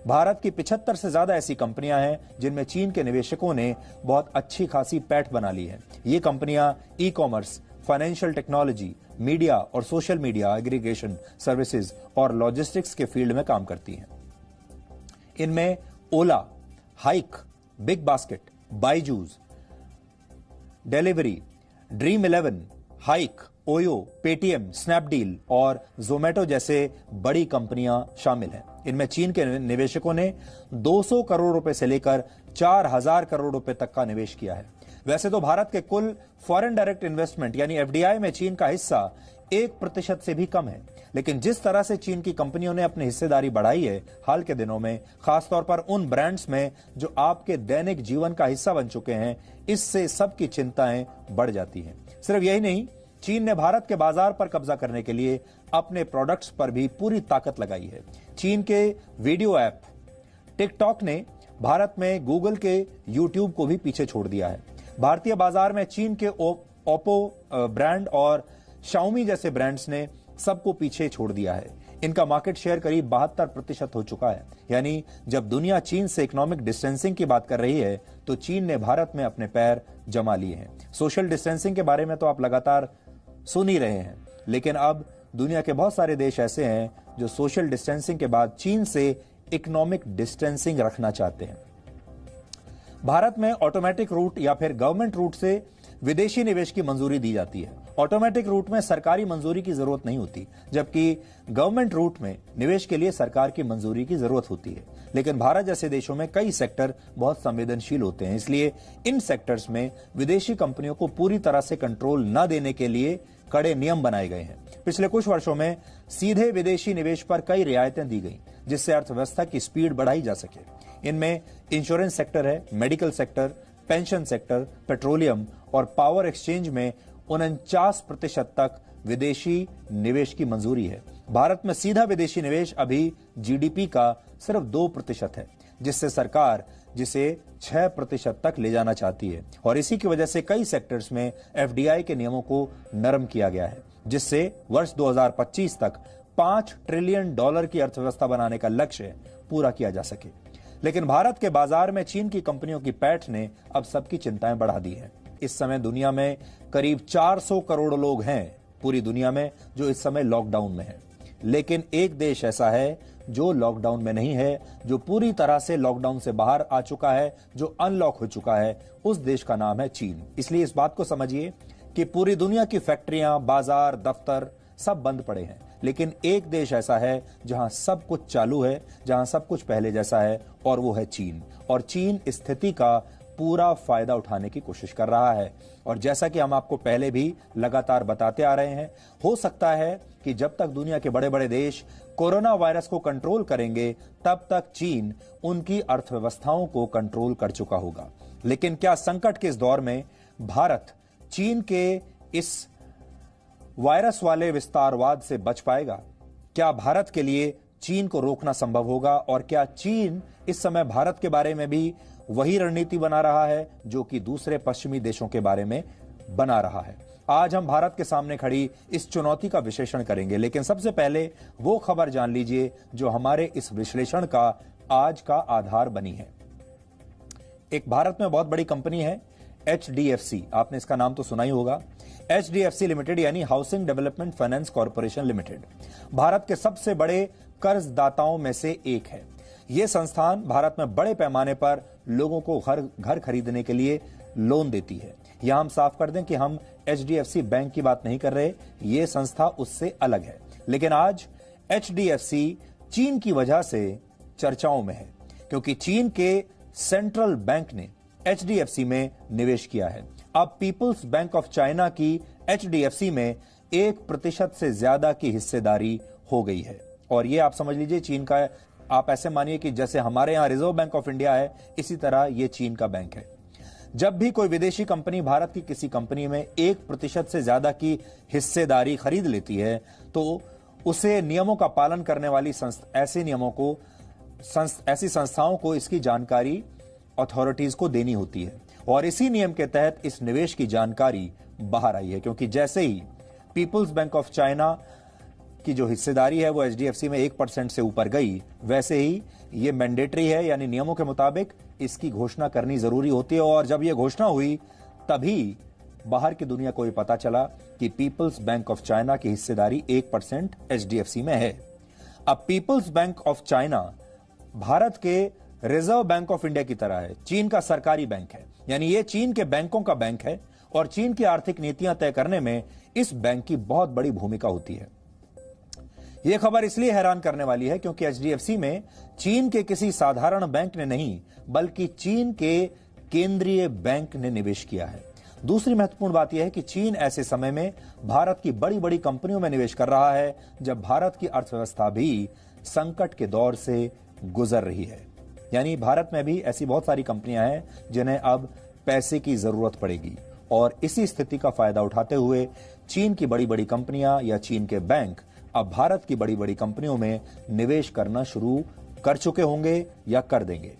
भारत की 75 से ज्यादा ऐसी कंपनियां हैं जिनमें चीन के निवेशकों ने बहुत अच्छी खासी पैठ बना ली है। ये कंपनियां e commerce, financial technology, media और सोशल मीडिया एग्रीगेशन सर्विसेज और लॉजिस्टिक्स के फील्ड में काम करती हैं। इनमें Ola, Hike, Big Basket, Byju's, Delhivery, Dream 11, Hike, Oyo, Paytm, Snapdeal और जोमेटो जैसे बड़ी कंपनियां शामिल हैं। इनमें चीन के निवेशकों ने 200 करोड़ रुपए से लेकर 4000 करोड़ रुपए तक का निवेश किया है। वैसे तो भारत के कुल फॉरेन डायरेक्ट इन्वेस्टमेंट यानी एफडीआई में चीन का हिस्सा 1% से भी कम है, लेकिन जिस तरह से चीन की कंपनियों ने अपनी हिस्सेदारी बढ़ाई है हाल के दिनों में, खासतौर पर उन ब्रांड्स में जो आपके दैनिक जीवन का हिस्सा बन चुके हैं, इससे सबकी चिंताएं बढ़ जाती हैं। सिर्फ यही नहीं, चीन ने भारत के बाजार पर कब्जा करने के लिए अपने प्रोडक्ट्स पर भी पूरी ताकत लगाई है। चीन के वीडियो ऐप टिकटॉक ने भारत में गूगल के यूट्यूब को भी पीछे छोड़ दिया है। भारतीय बाजार में चीन के ओप्पो ब्रांड और शाओमी जैसे ब्रांड्स ने सबको पीछे छोड़ दिया है। इनका मार्केट शेयर करीब 72% हो चुका है। यानी जब दुनिया चीन से इकोनॉमिक डिस्टेंसिंग की बात कर रही है तो चीन ने भारत में अपने पैर जमा लिए हैं। सोशल डिस्टेंसिंग के बारे में तो आप लगातार सुन ही रहे हैं, लेकिन अब दुनिया के बहुत सारे देश ऐसे हैं जो सोशल डिस्टेंसिंग के बाद चीन से इकोनॉमिक डिस्टेंसिंग रखना चाहते हैं। भारत में ऑटोमेटिक रूट या फिर गवर्नमेंट रूट से विदेशी निवेश की मंजूरी दी जाती है। ऑटोमेटिक रूट में सरकारी मंजूरी की जरूरत नहीं होती, जबकि गवर्नमेंट रूट में निवेश के लिए सरकार की मंजूरी की जरूरत होती है। लेकिन भारत जैसे देशों में कई सेक्टर बहुत संवेदनशील होते हैं, इसलिए इन सेक्टर्स में विदेशी कंपनियों को पूरी तरह से कंट्रोल न देने के लिए कड़े नियम बनाए गए हैं। पिछले कुछ वर्षों में सीधे विदेशी निवेश पर कई रियायतें दी गई, जिससे अर्थव्यवस्था की स्पीड बढ़ाई जा सके। इनमें इंश्योरेंस सेक्टर है, medical sector, pension sector, petroleum और पावर एक्सचेंज में 49% तक विदेशी निवेश की मंजूरी है। भारत में सीधा विदेशी निवेश अभी जीडीपी का सिर्फ 2% है, जिससे सरकार जिसे 6% तक ले जाना चाहती है। और इसी की वजह से कई सेक्टर्स में एफडीआई के नियमों को नरम किया गया है, जिससे वर्ष 2025 तक $5 ट्रिलियन की अर्थव्यवस्था बनाने का लक्ष्य पूरा किया जा सके। लेकिन भारत के बाजार में चीन की कंपनियों की पैठ ने अब सबकी चिंताएं बढ़ा दी हैं। इस समय दुनिया में करीब 400 करोड़ लोग हैं पूरी दुनिया में जो इस समय लॉकडाउन में हैं। लेकिन एक देश ऐसा है जो लॉकडाउन में नहीं है, जो पूरी तरह से लॉकडाउन से बाहर आ चुका है, जो अनलॉक हो चुका है। उस देश का नाम है चीन। इसलिए इस बात को समझिए कि पूरी दुनिया की फैक्ट्रियां, बाजार, दफ्तर सब बंद पड़े हैं, लेकिन एक देश ऐसा है जहां सब कुछ चालू है, जहां सब कुछ पहले जैसा है, और वो है चीन। और चीन इस स्थिति का पूरा फायदा उठाने की कोशिश कर रहा है। और जैसा कि हम आपको पहले भी लगातार बताते आ रहे हैं, हो सकता है कि जब तक दुनिया के बड़े बड़े देश कोरोना वायरस को कंट्रोल करेंगे, तब तक चीन उनकी अर्थव्यवस्थाओं को कंट्रोल कर चुका होगा। लेकिन क्या संकट के इस दौर में भारत चीन के इस वायरस वाले विस्तारवाद से बच पाएगा? क्या भारत के लिए चीन को रोकना संभव होगा? और क्या चीन इस समय भारत के बारे में भी वही रणनीति बना रहा है जो कि दूसरे पश्चिमी देशों के बारे में बना रहा है? आज हम भारत के सामने खड़ी इस चुनौती का विश्लेषण करेंगे, लेकिन सबसे पहले वो खबर जान लीजिए जो हमारे इस विश्लेषण का आज का आधार बनी है। एक भारत में बहुत बड़ी कंपनी है HDFC, आपने इसका नाम तो सुना ही होगा। HDFC लिमिटेड यानी housing development finance corporation limited Bharat के सबसे बड़े कर्जदाताओं में से एक है। यह संस्थान भारत में बड़े पैमाने पर लोगों को घर खरीदने के लिए लोन देती है। यहां हम साफ कर दें कि हम HDFC बैंक की बात नहीं कर रहे, यह संस्था उससे अलग है। लेकिन आज HDFC चीन की वजह से चर्चाओं में है, क्योंकि चीन के सेंट्रल बैंक ने HDFC में निवेश किया है। अब पीपुल्स बैंक ऑफ चाइना की HDFC में 1% से ज्यादा की हिस्सेदारी हो गई है। और यह आप समझ लीजिए चीन का, आप ऐसे मानिए कि जैसे हमारे यहां रिजर्व बैंक ऑफ इंडिया है, इसी तरह यह चीन का बैंक है। जब भी कोई विदेशी कंपनी भारत की किसी कंपनी में 1% से ज्यादा की हिस्सेदारी खरीद लेती है, तो उसे नियमों का पालन करने वाली ऐसी संस्थाओं को इसकी जानकारी अथॉरिटीज को देनी होती है। और इसी नियम के तहत इस निवेश की जानकारी बाहर आई है, क्योंकि जैसे ही पीपुल्स बैंक ऑफ चाइना की जो हिस्सेदारी है वो एचडीएफसी में 1% से ऊपर गई, वैसे ही ये मैंडेटरी है, यानी नियमों के मुताबिक इसकी घोषणा करनी जरूरी होती है। और जब ये घोषणा हुई तभी बाहर की दुनिया को ये पता चला कि पीपल्स बैंक ऑफ चाइना की हिस्सेदारी 1% एचडीएफसी में है। अब people's bank of China Bharat के रिजर्व बैंक ऑफ इंडिया की तरह है, चीन का सरकारी बैंक है, यानी ये चीन के बैंकों का बैंक है और चीन की आर्थिक नीतियां तय करने में इस बैंक की बहुत बड़ी भूमिका होती है। यह खबर इसलिए हैरान करने वाली है क्योंकि एचडीएफसी में चीन के किसी साधारण बैंक ने नहीं, बल्कि चीन के केंद्रीय बैंक ने निवेश किया है। दूसरी महत्वपूर्ण बात यह है कि चीन ऐसे समय में भारत की बड़ी बड़ी कंपनियों में निवेश कर रहा है जब भारत की अर्थव्यवस्था भी संकट के दौर से गुजर रही है। यानी भारत में भी ऐसी बहुत सारी कंपनियां हैं जिन्हें अब पैसे की जरूरत पड़ेगी और इसी स्थिति का फायदा उठाते हुए चीन की बड़ी बड़ी कंपनियां या चीन के बैंक अब भारत की बड़ी बड़ी कंपनियों में निवेश करना शुरू कर चुके होंगे या कर देंगे।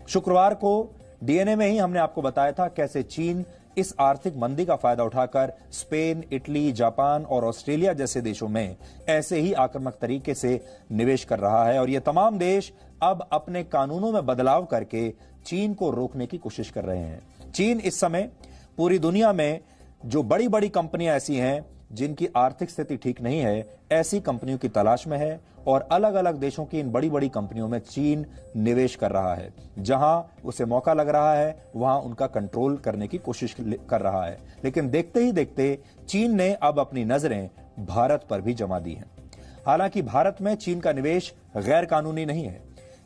शुक्रवार को डीएनए में ही हमने आपको बताया था कैसे चीन इस आर्थिक मंदी का फायदा उठाकर स्पेन, इटली, जापान और ऑस्ट्रेलिया जैसे देशों में ऐसे ही आक्रामक तरीके से निवेश कर रहा है और ये तमाम देश अब अपने कानूनों में बदलाव करके चीन को रोकने की कोशिश कर रहे हैं। चीन इस समय पूरी दुनिया में जो बड़ी बड़ी कंपनियां ऐसी हैं जिनकी आर्थिक स्थिति ठीक नहीं है, ऐसी कंपनियों की तलाश में है और अलग अलग देशों की इन बड़ी बड़ी कंपनियों में चीन निवेश कर रहा है। जहां उसे मौका लग रहा है वहां उनका कंट्रोल करने की कोशिश कर रहा है। लेकिन देखते ही देखते चीन ने अब अपनी नजरें भारत पर भी जमा दी हैं। हालांकि भारत में चीन का निवेश गैर कानूनी नहीं है,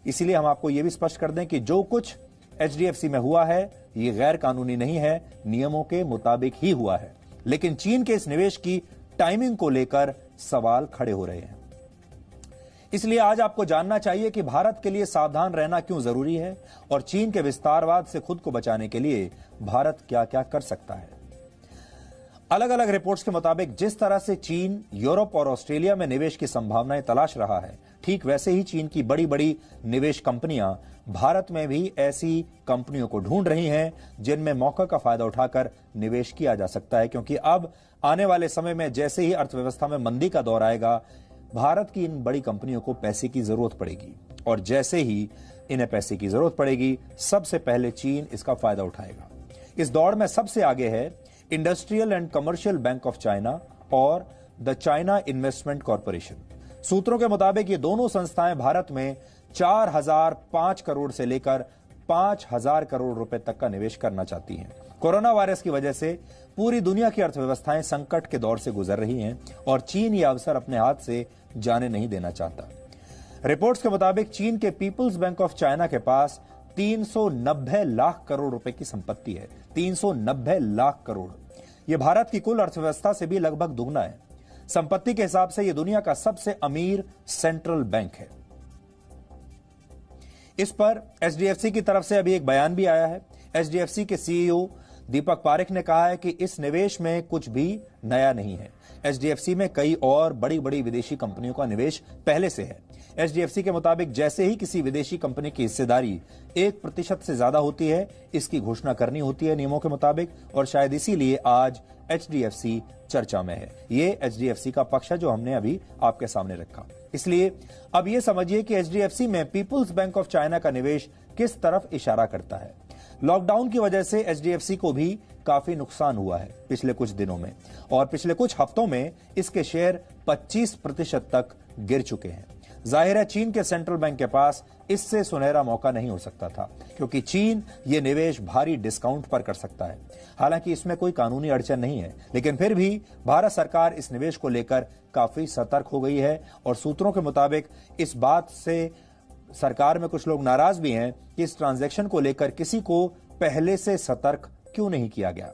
इसीलिए हम आपको यह भी स्पष्ट कर दें कि जो कुछ एचडीएफसी में हुआ है ये गैर कानूनी नहीं है, नियमों के मुताबिक ही हुआ है। लेकिन चीन के इस निवेश की टाइमिंग को लेकर सवाल खड़े हो रहे हैं। इसलिए आज आपको जानना चाहिए कि भारत के लिए सावधान रहना क्यों जरूरी है और चीन के विस्तारवाद से खुद को बचाने के लिए भारत क्या क्या कर सकता है। अलग अलग रिपोर्ट्स के मुताबिक जिस तरह से चीन यूरोप और ऑस्ट्रेलिया में निवेश की संभावनाएं तलाश रहा है, ठीक वैसे ही चीन की बड़ी बड़ी निवेश कंपनियां भारत में भी ऐसी कंपनियों को ढूंढ रही हैं जिनमें मौका का फायदा उठाकर निवेश किया जा सकता है। क्योंकि अब आने वाले समय में जैसे ही अर्थव्यवस्था में मंदी का दौर आएगा, भारत की इन बड़ी कंपनियों को पैसे की जरूरत पड़ेगी और जैसे ही इन्हें पैसे की जरूरत पड़ेगी सबसे पहले चीन इसका फायदा उठाएगा। इस दौड़ में सबसे आगे है industrial and commercial bank of China और द चाइना इन्वेस्टमेंट कॉरपोरेशन। सूत्रों के मुताबिक ये दोनों संस्थाएं भारत में 4005 करोड़ से लेकर 5000 करोड़ रुपए तक का निवेश करना चाहती हैं। कोरोना वायरस की वजह से पूरी दुनिया की अर्थव्यवस्थाएं संकट के दौर से गुजर रही हैं और चीन ये अवसर अपने हाथ से जाने नहीं देना चाहता। रिपोर्ट्स के मुताबिक चीन के पीपल्स बैंक ऑफ चाइना के पास 390 लाख करोड़ रुपए की संपत्ति है। 390 लाख करोड़, यह भारत की कुल अर्थव्यवस्था से भी लगभग दुगना है। संपत्ति के हिसाब से यह दुनिया का सबसे अमीर सेंट्रल बैंक है। इस पर एचडीएफसी की तरफ से अभी एक बयान भी आया है। एचडीएफसी के सीईओ दीपक पारेख ने कहा है कि इस निवेश में कुछ भी नया नहीं है। एचडीएफसी में कई और बड़ी बड़ी विदेशी कंपनियों का निवेश पहले से है। एचडीएफसी के मुताबिक जैसे ही किसी विदेशी कंपनी की हिस्सेदारी 1% से ज्यादा होती है, इसकी घोषणा करनी होती है नियमों के मुताबिक और शायद इसीलिए आज एचडीएफसी चर्चा में है। ये एचडीएफसी का पक्ष है जो हमने अभी आपके सामने रखा। इसलिए अब ये समझिए कि एचडीएफसी में पीपल्स बैंक ऑफ चाइना का निवेश किस तरफ इशारा करता है। लॉकडाउन की वजह से एचडीएफसी को भी काफी नुकसान हुआ है पिछले कुछ दिनों में और पिछले कुछ हफ्तों में इसके शेयर 25% तक गिर चुके हैं। जाहिर है चीन के सेंट्रल बैंक के पास इससे सुनहरा मौका नहीं हो सकता था क्योंकि चीन ये निवेश भारी डिस्काउंट पर कर सकता है। हालांकि इसमें कोई कानूनी अड़चन नहीं है, लेकिन फिर भी भारत सरकार इस निवेश को लेकर काफी सतर्क हो गई है और सूत्रों के मुताबिक इस बात से सरकार में कुछ लोग नाराज भी हैं कि इस ट्रांजैक्शन को लेकर किसी को पहले से सतर्क क्यों नहीं किया गया।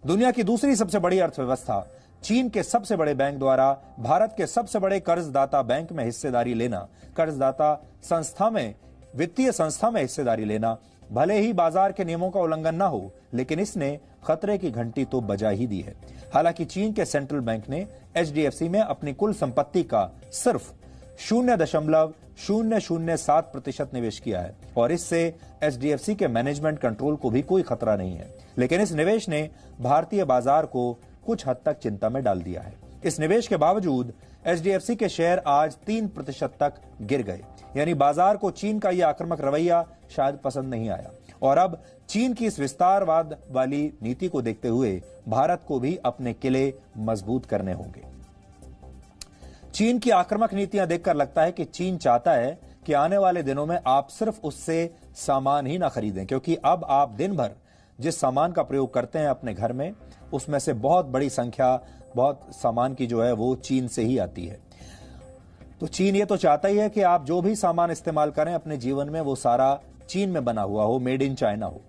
दुनिया की दूसरी सबसे बड़ी अर्थव्यवस्था चीन के सबसे बड़े बैंक द्वारा भारत के सबसे बड़े कर्जदाता बैंक में हिस्सेदारी लेना, कर्जदाता संस्था में, वित्तीय संस्था में हिस्सेदारी लेना भले ही बाजार के नियमों का उल्लंघन ना हो, लेकिन इसने खतरे की घंटी तो बजा ही दी है। हालांकि चीन के सेंट्रल बैंक ने एचडीएफसी में अपनी कुल संपत्ति का सिर्फ 0.007% निवेश किया है और इससे एचडीएफसी के मैनेजमेंट कंट्रोल को भी कोई खतरा नहीं है। लेकिन इस निवेश ने भारतीय बाजार को कुछ हद तक चिंता में डाल दिया है। इस निवेश के बावजूद एचडीएफसी के शेयर आज 3% तक गिर गए। यानी बाजार को चीन का यह आक्रामक रवैया शायद पसंद नहीं आया और अब चीन की इस विस्तारवाद वाली नीति को देखते हुए भारत को भी अपने किले मजबूत करने होंगे। चीन की आक्रामक नीतियां देखकर लगता है कि चीन चाहता है कि आने वाले दिनों में आप सिर्फ उससे सामान ही ना खरीदें, क्योंकि अब आप दिन भर जिस सामान का प्रयोग करते हैं अपने घर में, उसमें से बहुत बड़ी संख्या, बहुत सामान की जो है वो चीन से ही आती है। तो चीन ये तो चाहता ही है कि आप जो भी सामान इस्तेमाल करें अपने जीवन में वो सारा चीन में बना हुआ हो, मेड इन चाइना हो।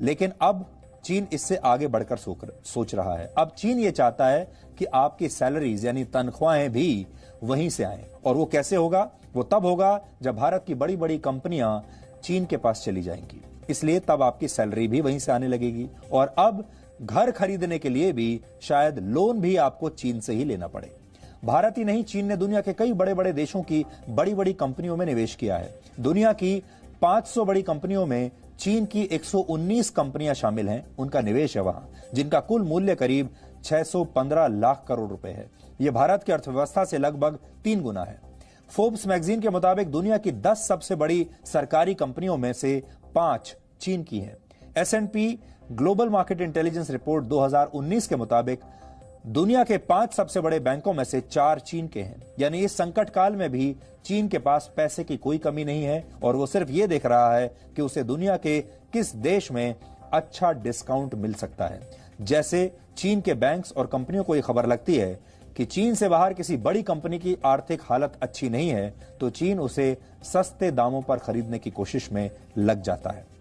लेकिन अब चीन इससे आगे बढ़कर सोच रहा है। अब चीन ये चाहता है कि आपकी सैलरीज यानी तनख्वाहें भी वहीं से आए। और वो कैसे होगा? वो तब होगा जब भारत की बड़ी बड़ी कंपनियां चीन के पास चली जाएंगी, इसलिए तब आपकी सैलरी भी वहीं से आने लगेगी। और अब घर खरीदने के लिए भी शायद लोन भी आपको चीन से ही लेना पड़े। भारत ही नहीं, चीन ने दुनिया के कई बड़े बड़े देशों की बड़ी बड़ी कंपनियों में निवेश किया है। दुनिया की 500 बड़ी कंपनियों में चीन की 119 कंपनियां शामिल हैं। उनका निवेश है वहां, जिनका कुल मूल्य करीब 615 लाख करोड़ रुपए है। यह भारत की अर्थव्यवस्था से लगभग 3 गुना है। फोर्ब्स मैगजीन के मुताबिक दुनिया की 10 सबसे बड़ी सरकारी कंपनियों में से 5 चीन की हैं। S&P global market intelligence report 2019 के मुताबिक दुनिया के 5 सबसे बड़े बैंकों में से 4 चीन के हैं। यानी इस संकट काल में भी चीन के पास पैसे की कोई कमी नहीं है और वो सिर्फ ये देख रहा है कि उसे दुनिया के किस देश में अच्छा डिस्काउंट मिल सकता है। जैसे चीन के बैंक्स और कंपनियों को यह खबर लगती है कि चीन से बाहर किसी बड़ी कंपनी की आर्थिक हालत अच्छी नहीं है, तो चीन उसे सस्ते दामों पर खरीदने की कोशिश में लग जाता है।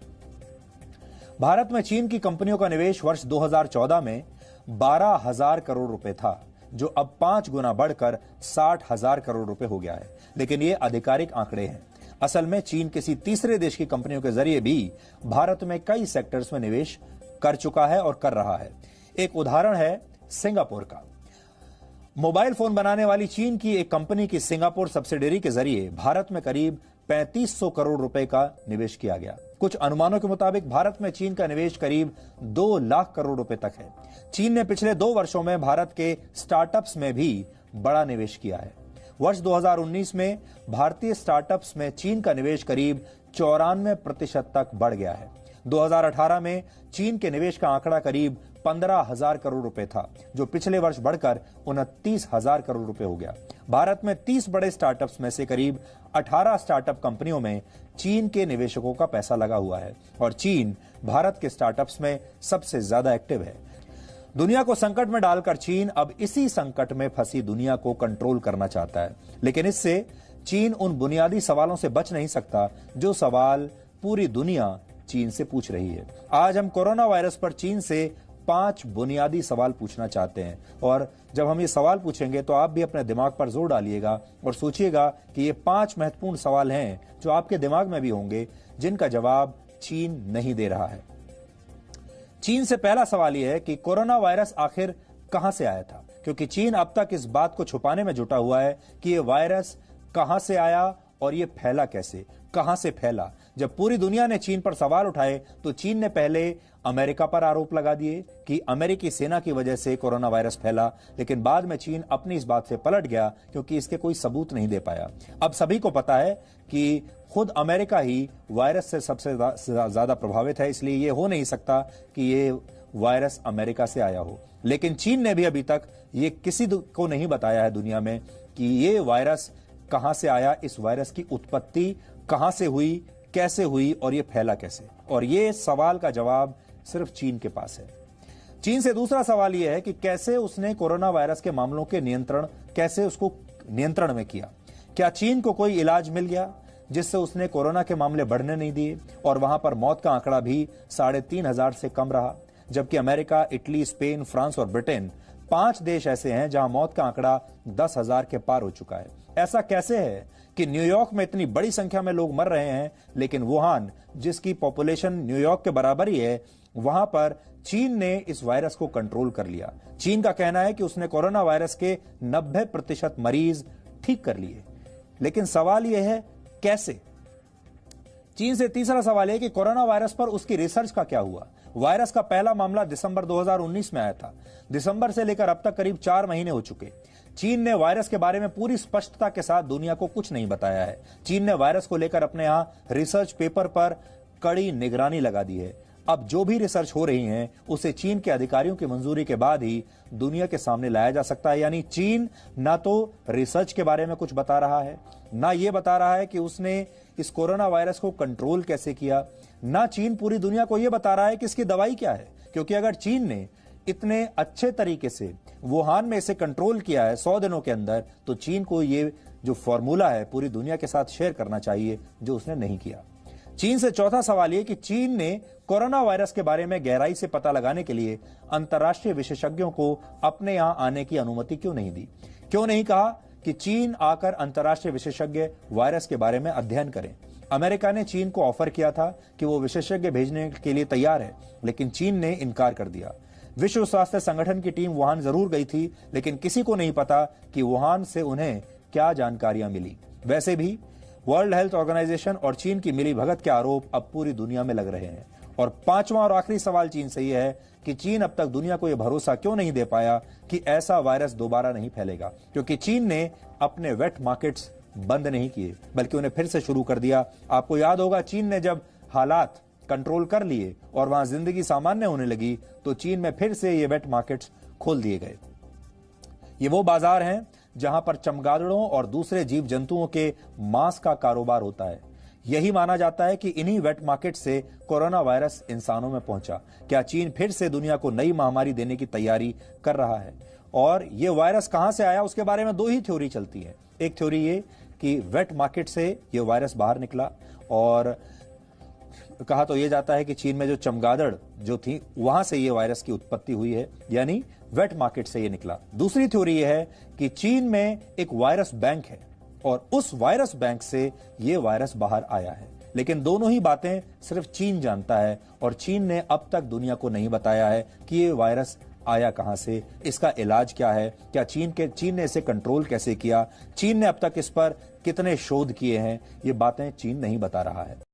भारत में चीन की कंपनियों का निवेश वर्ष 2014 में 12,000 करोड़ रुपए था, जो अब 5 गुना बढ़कर 60,000 करोड़ रुपए हो गया है। लेकिन ये आधिकारिक आंकड़े हैं। असल में चीन किसी तीसरे देश की कंपनियों के जरिए भी भारत में कई सेक्टर्स में निवेश कर चुका है और कर रहा है। एक उदाहरण है सिंगापुर का। मोबाइल फोन बनाने वाली चीन की एक कंपनी की सिंगापुर सब्सिडियरी के जरिए भारत में करीब 3500 करोड़ रुपए का निवेश किया गया। कुछ अनुमानों के मुताबिक भारत में चीन का निवेश करीब 2 लाख करोड़ रुपए तक है। चीन ने पिछले 2 वर्षों में भारत के स्टार्टअप्स में भी बड़ा निवेश किया है। वर्ष 2019 में भारतीय स्टार्टअप्स में चीन का निवेश करीब 94% तक बढ़ गया है। 2018 में चीन के निवेश का आंकड़ा करीब 15,000 करोड़ रुपए था, जो पिछले वर्ष बढ़कर 29,000 करोड़ रुपए हो गया। भारत में 30 बड़े स्टार्टअप्स में से करीब 18 स्टार्टअप कंपनियों में चीन के निवेशकों का पैसा लगा हुआ है और चीन भारत के स्टार्टअप्स में सबसे ज्यादा एक्टिव है। दुनिया को संकट में डालकर चीन अब इसी संकट में फंसी दुनिया को कंट्रोल करना चाहता है। लेकिन इससे चीन उन बुनियादी सवालों से बच नहीं सकता जो सवाल पूरी दुनिया चीन से पूछ रही है। आज हम कोरोना वायरस पर चीन से 5 बुनियादी सवाल पूछना चाहते हैं और जब हम ये सवाल पूछेंगे तो आप भी अपने दिमाग पर जोर डालिएगा और सोचिएगा कि ये 5 महत्वपूर्ण सवाल हैं जो आपके दिमाग में भी होंगे, जिनका जवाब चीन नहीं दे रहा है। चीन से पहला सवाल यह है कि कोरोना वायरस आखिर कहां से आया था, क्योंकि चीन अब तक इस बात को छुपाने में जुटा हुआ है कि यह वायरस कहां से आया और यह फैला कैसे, कहां से फैला। जब पूरी दुनिया ने चीन पर सवाल उठाए तो चीन ने पहले अमेरिका पर आरोप लगा दिए कि अमेरिकी सेना की वजह से कोरोना वायरस फैला, लेकिन बाद में चीन अपनी इस बात से पलट गया क्योंकि इसके कोई सबूत नहीं दे पाया। अब सभी को पता है कि खुद अमेरिका ही वायरस से सबसे ज्यादा प्रभावित है, इसलिए यह हो नहीं सकता कि यह वायरस अमेरिका से आया हो। लेकिन चीन ने भी अभी तक ये किसी को नहीं बताया है दुनिया में कि ये वायरस कहां से आया, इस वायरस की उत्पत्ति कहां से हुई, कैसे हुई और ये फैला कैसे। और ये सवाल का जवाब सिर्फ चीन के पास है। चीन से दूसरा सवाल यह है कि कैसे उसने कोरोना वायरस के मामलों के कैसे उसको नियंत्रण में किया। क्या चीन को कोई इलाज मिल गया जिससे उसने कोरोना के मामले बढ़ने नहीं दिए और वहां पर मौत का आंकड़ा भी 3,500 से कम रहा, जबकि अमेरिका, इटली, स्पेन, फ्रांस और ब्रिटेन 5 देश ऐसे हैं जहां मौत का आंकड़ा 10,000 के पार हो चुका है। ऐसा कैसे है कि न्यूयॉर्क में इतनी बड़ी संख्या में लोग मर रहे हैं, लेकिन वुहान, जिसकी पॉपुलेशन न्यूयॉर्क के बराबर ही है, वहां पर चीन ने इस वायरस को कंट्रोल कर लिया। चीन का कहना है कि उसने कोरोना वायरस के 90% मरीज ठीक कर लिए। लेकिन सवाल यह है कैसे। चीन से तीसरा सवाल है कि कोरोना वायरस पर उसकी रिसर्च का क्या हुआ। वायरस का पहला मामला दिसंबर 2019 में आया था। दिसंबर से लेकर अब तक करीब 4 महीने हो चुके। चीन ने वायरस के बारे में पूरी स्पष्टता के साथ दुनिया को कुछ नहीं बताया है। चीन ने वायरस को लेकर अपने यहां रिसर्च पेपर पर कड़ी निगरानी लगा दी है। अब जो भी रिसर्च हो रही है उसे चीन के अधिकारियों की मंजूरी के बाद ही दुनिया के सामने लाया जा सकता है। यानी चीन ना तो रिसर्च के बारे में कुछ बता रहा है, ना ये बता रहा है कि उसने इस कोरोना वायरस को कंट्रोल कैसे किया, ना चीन पूरी दुनिया को यह बता रहा है कि इसकी दवाई क्या है। क्योंकि अगर चीन ने इतने अच्छे तरीके से वुहान में इसे कंट्रोल किया है 100 दिनों के अंदर, तो चीन को ये जो फॉर्मूला है पूरी दुनिया के साथ शेयर करना चाहिए, जो उसने नहीं किया। चीन से चौथा सवाल यह कि चीन ने कोरोना वायरस के बारे में गहराई से पता लगाने के लिए अंतर्राष्ट्रीय विशेषज्ञों को अपने यहां आने की अनुमति क्यों नहीं दी? क्यों नहीं कहा कि चीन आकर अंतर्राष्ट्रीय विशेषज्ञ वायरस के बारे में अध्ययन करें? अमेरिका ने चीन को ऑफर किया था कि वो विशेषज्ञ भेजने के लिए तैयार है, लेकिन चीन ने इनकार कर दिया। विश्व स्वास्थ्य संगठन की टीम वुहान जरूर गई थी, लेकिन किसी को नहीं पता कि वुहान से उन्हें क्या जानकारियां मिली। वैसे भी वर्ल्ड हेल्थ ऑर्गेनाइजेशन और चीन की मिलीभगत के आरोप अब पूरी दुनिया में लग रहे हैं। और पांचवा और आखिरी सवाल चीन से यह है कि चीन अब तक दुनिया को यह भरोसा क्यों नहीं दे पाया कि ऐसा वायरस दोबारा नहीं फैलेगा? क्योंकि चीन ने अपने वेट मार्केट्स बंद नहीं किए, बल्कि उन्हें फिर से शुरू कर दिया। आपको याद होगा, चीन ने जब हालात कंट्रोल कर लिए और वहां जिंदगी सामान्य होने लगी, तो चीन में फिर से ये वेट मार्केट्स खोल दिए गए। ये वो बाजार हैं जहां पर चमगादड़ों और दूसरे जीव जंतुओं के मांस का कारोबार होता है। यही माना जाता है कि इन्हीं वेट मार्केट से कोरोना वायरस इंसानों में पहुंचा। क्या चीन फिर से दुनिया को नई महामारी देने की तैयारी कर रहा है? और ये वायरस कहां से आया, उसके बारे में दो ही थ्योरी चलती है। एक थ्योरी ये कि वेट मार्केट से ये वायरस बाहर निकला, और कहा तो यह जाता है कि चीन में जो चमगादड़ जो थी वहां से ये वायरस की उत्पत्ति हुई है, यानी वेट मार्केट से ये निकला। दूसरी थ्योरी यह है कि चीन में एक वायरस बैंक है और उस वायरस बैंक से ये वायरस बाहर आया है। लेकिन दोनों ही बातें सिर्फ चीन जानता है, और चीन ने अब तक दुनिया को नहीं बताया है कि ये वायरस आया कहां से, इसका इलाज क्या है, क्या चीन ने इसे कंट्रोल कैसे किया, चीन ने अब तक इस पर कितने शोध किए हैं, ये बातें चीन नहीं बता रहा है।